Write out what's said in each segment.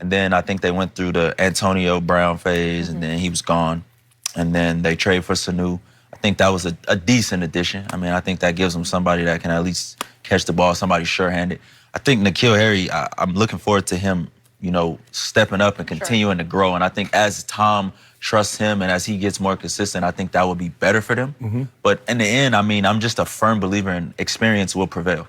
And then I think they went through the Antonio Brown phase, and then he was gone. And then they trade for Sanu. I think that was a decent addition. I mean, I think that gives them somebody that can at least catch the ball, somebody sure-handed. I think N'Keal Harry, I'm looking forward to him, you know, stepping up and continuing to grow. And I think as Tom trusts him and as he gets more consistent, I think that would be better for them. But in the end, I mean, I'm just a firm believer in experience will prevail.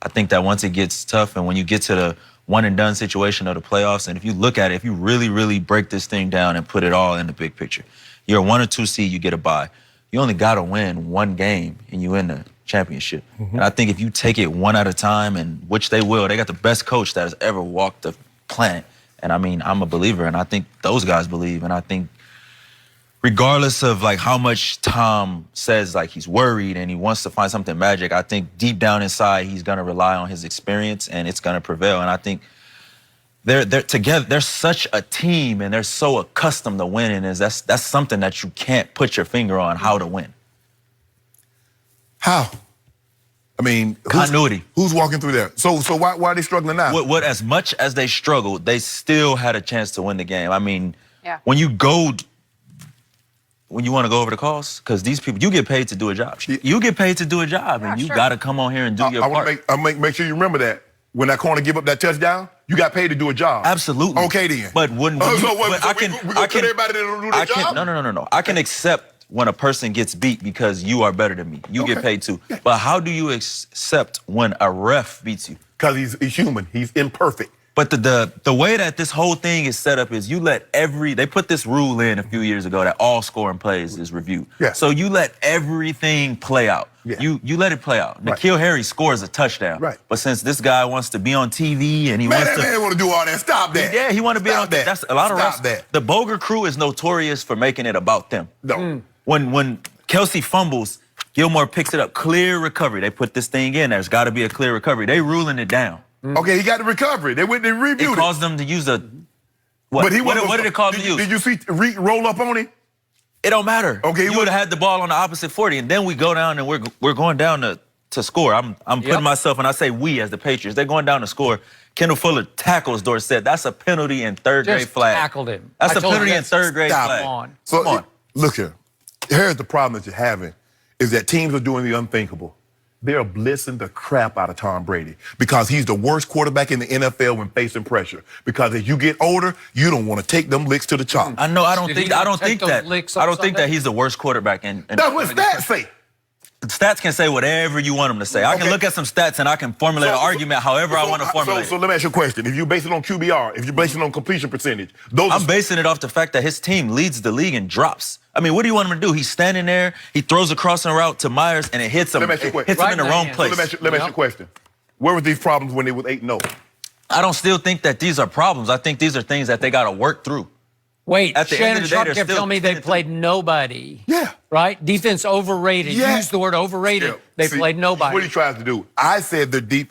I think that once it gets tough and when you get to the one-and-done situation of the playoffs, and if you look at it, if you really, really break this thing down and put it all in the big picture, you're a 1 or 2 seed, you get a bye. You only got to win one game and you win the championship. And I think if you take it one at a time, and which they will, they got the best coach that has ever walked the planet. And I mean, I'm a believer, and I think those guys believe. And I think regardless of like how much Tom says like he's worried and he wants to find something magic, I think deep down inside he's gonna rely on his experience and it's gonna prevail. And I think they're together. They're such a team, and they're so accustomed to winning. That's something that you can't put your finger on how to win. How? I mean, continuity. Who's walking through there? So why are they struggling now? What as much as they struggled, they still had a chance to win the game. I mean, when you want to go over the calls, because these people, you get paid to do a job. You get paid to do a job, and you got to come on here and do your part. I make sure you remember that. When that corner give up that touchdown, you got paid to do a job. Absolutely. Okay then. But when we gonna put everybody to do their job? No. I can accept when a person gets beat because you are better than me. You get paid too. But how do you accept when a ref beats you? Because he's human. He's imperfect. But the way that this whole thing is set up is you let they put this rule in a few years ago that all scoring plays is reviewed. So you let everything play out. You let it play out. N'Keal Harry scores a touchdown. But since this guy wants to be on TV and he wants to... Man want to do all that. Stop that. Yeah, he want to be on that. That's a lot of refs. The Boger crew is notorious for making it about them. No. When Kelsey fumbles, Gilmore picks it up. Clear recovery. They put this thing in. There's got to be a clear recovery. They ruling it down. Okay, he got the recovery. They went and reviewed it. It caused them to use a... What did it cause them to use? Did you see Reed roll up on him? It don't matter. Okay, you would have had the ball on the opposite 40, and then we go down and we're going down to score. I'm putting myself, and I say we as the Patriots, they're going down to score. Kendall Fuller tackles Dorsett. That's a penalty in third-grade flag. Just tackled him. That's a penalty in third-grade flag. Come on. Look here. Here's the problem that you're having, is that teams are doing the unthinkable. They're blitzing the crap out of Tom Brady because he's the worst quarterback in the NFL when facing pressure. Because as you get older, you don't want to take them licks to the chop. I know. I don't think that he's the worst quarterback. That's what stats say. Stats can say whatever you want them to say. I can look at some stats and I can formulate an argument however I want to formulate it. So let me ask you a question. If you base it on QBR, if you base it on completion percentage, I'm basing it off the fact that his team leads the league in drops. I mean, what do you want him to do? He's standing there, he throws a crossing route to Myers, and it hits him. Hits him in the wrong place. Let me ask you a question. Where were these problems when they was 8-0? I don't still think that these are problems. I think these are things that they got to work through. Wait, Shannon Sharp kept telling me they played nobody. Yeah. Right? Defense overrated. Use the word overrated. They played nobody. What he tries to do. I said they're deep.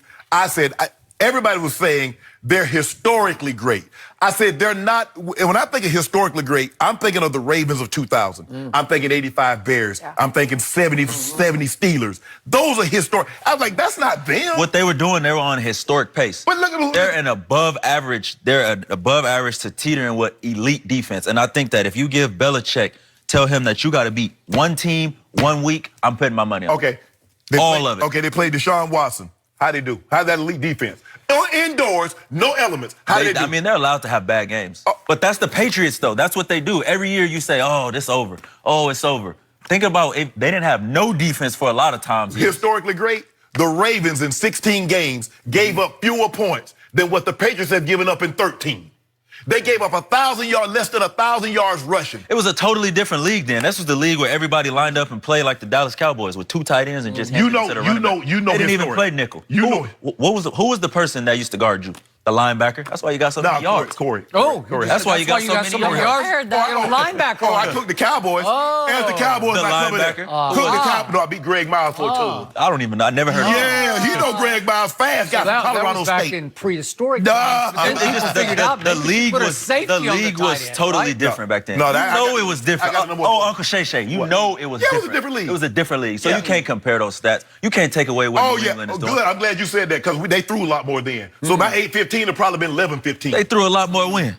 Everybody was saying they're historically great. I said they're not. When I think of historically great, I'm thinking of the Ravens of 2000. I'm thinking 85 Bears. I'm thinking 70 Steelers. Those are historic. I was like, that's not them. What they were doing, they were on a historic pace. But look at they're an above average. They're an above average to teetering with elite defense. And I think that if you give Belichick, tell him that you got to beat one team 1 week, I'm putting my money on it. All of it. Okay, they played Deshaun Watson. How'd they do? How'd that elite defense? Indoors, no elements. How did they do? I mean, they're allowed to have bad games. But that's the Patriots, though. That's what they do. Every year you say, oh, this over. Oh, it's over. Think about if they didn't have no defense for a lot of times. Historically great, the Ravens in 16 games gave up fewer points than what the Patriots have given up in 13. They gave up less than 1,000 yards rushing. It was a totally different league then. This was the league where everybody lined up and played like the Dallas Cowboys with 2 tight ends and just handed it to the running back. They didn't even play nickel. Who was the person that used to guard you? The linebacker. That's why you got so many yards. Corey. That's why you got so many yards. I heard that. Linebacker. I cooked the Cowboys. As the Cowboys, the linebacker. No, I beat Greg Miles for a total. I never heard of it. Yeah, you know Greg Miles fast. Got Colorado State. That was back in prehistoric times. The league was totally different back then. It was different. Uncle Shay Shay, you know it was different. It was a different league. It was a different league. So you can't compare those stats. You can't take away what New England is doing. Good. I'm glad you said that because they threw a lot more then. So about 8-15, 2015 have probably been 11-15. They threw a lot more win.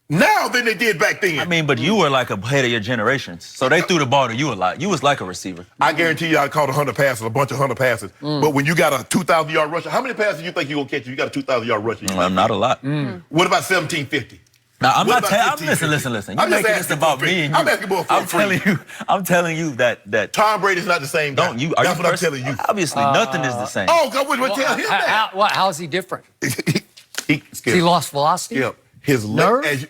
Now than they did back then. I mean, but you were like ahead of your generations. So they threw the ball to you a lot. You was like a receiver. I guarantee you I caught 100 passes, a bunch of 100 passes. But when you got a 2,000-yard rusher, how many passes do you think you're going to catch if you got a 2,000-yard rusher? Not a lot. What about 1750? Now, I'm What not about telling. Listen. You're I'm just making this asking about for a me. free. And you. I'm asking for a free. I'm telling you that Tom Brady's not the same guy. don't you? That's what I'm telling you. Obviously, nothing is the same. Oh, God, what tell him that? How is he different? Skip. He lost velocity? Yeah. His Nerve?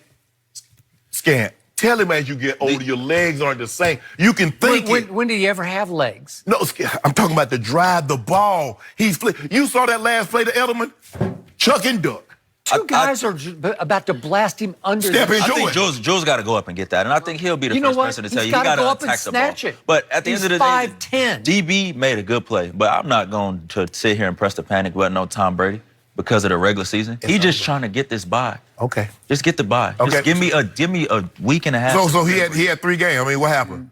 Scant. Tell him as you get older, your legs aren't the same. You can think it. When did he ever have legs? No, I'm talking about to drive the ball. You saw that last play to Edelman? Chuck and duck. Two guys are about to blast him under Step the... in. I think Jules got to go up and get that, and I think he'll be the first person to tell you. He's You got to go up and attack the snatch ball. it. But at the end of the day, 5'10". DB made a good play, but I'm not going to sit here and press the panic button on Tom Brady because of the regular season. He's just trying to get this bye. Okay. Just get the bye. Okay. Just give me a week and a half. So he had 3 games. I mean, what happened?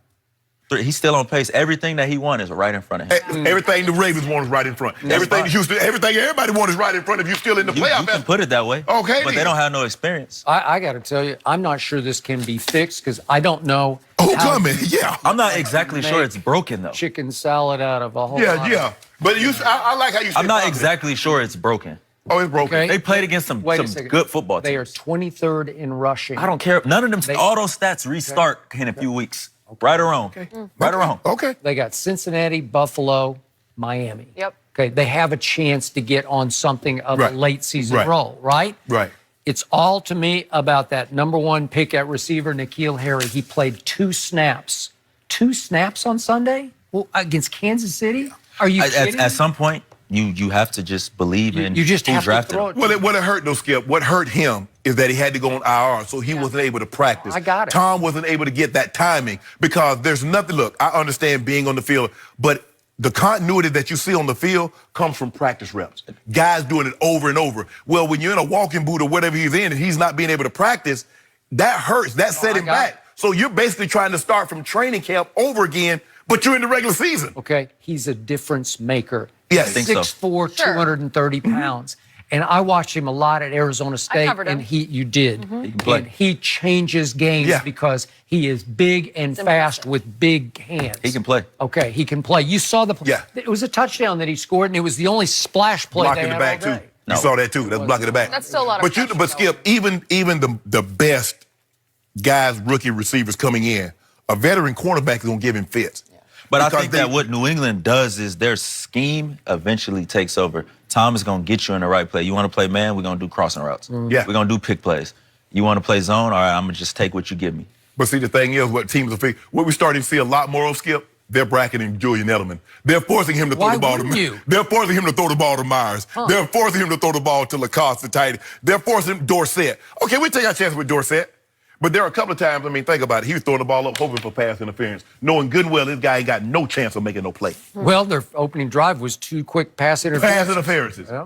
He's still on pace. Everything that he won is right in front of him. Everything the Ravens want is right in front. Everything everybody wants is right in front of you. Still in the playoff. You can put it that way. Okay, but they don't have no experience. I got to tell you, I'm not sure this can be fixed because I don't know. Oh, coming, yeah. I'm not exactly sure it's broken though. Chicken salad out of a whole lot Yeah. But I like how you say I'm not probably. exactly sure it's broken. Oh, it's broken. Okay. They played against some good football teams. They are 23rd in rushing. I don't care. None of them. All those stats restart in a few weeks. Right or wrong. Right or wrong. Okay. They got Cincinnati, Buffalo, Miami. Yep. Okay, they have a chance to get on something of a late season roll, right? Right. It's all to me about that number 1 pick at receiver, N'Keal Harry. He played 2 snaps. 2 snaps on Sunday? Well, against Kansas City? Are you kidding? At some point, you have to just believe in You just who have to drafted throw him. it. What it hurt though, Skip, what hurt him is that he had to go on IR, so he wasn't able to practice. I got it. Tom wasn't able to get that timing because there's nothing. Look, I understand being on the field, but the continuity that you see on the field comes from practice reps. Guys doing it over and over. Well, when you're in a walking boot or whatever he's in and he's not being able to practice, that hurts. That set him back. So you're basically trying to start from training camp over again, but you're in the regular season. Okay, he's a difference maker. Yes. I think so. 6'4", 230 pounds. And I watched him a lot at Arizona State. covered him. And you did. He can play. And he changes games because he is big and fast with big hands. He can play. Okay, he can play. You saw the play. Yeah. It was a touchdown that he scored, and it was the only splash play Block they in the had back all too. day. No. You saw that too. That's block in the back. That's still a lot of pressure, But Skip, even the best guys, rookie receivers coming in, a veteran cornerback is gonna give him fits. But I Because think that what New England does is their scheme eventually takes over. Tom is going to get you in the right play. You want to play man, we're going to do crossing routes. Yeah. We're going to do pick plays. You want to play zone? All right, I'm going to just take what you give me. But see, the thing is, what teams are what we're starting to see a lot more of, Skip, they're bracketing Julian Edelman. They're forcing him to throw Why the ball wouldn't to you? They're forcing him to throw the ball to Myers. They're forcing him to throw the ball to Lacoste, the tight end. They're forcing Dorsett. Okay, we take our chance with Dorsett. But there are a couple of times, I mean, think about it. He was throwing the ball up, hoping for pass interference, knowing good and well this guy ain't got no chance of making no play. Well, their opening drive was 2 quick pass interferences. Pass interferences. Yeah.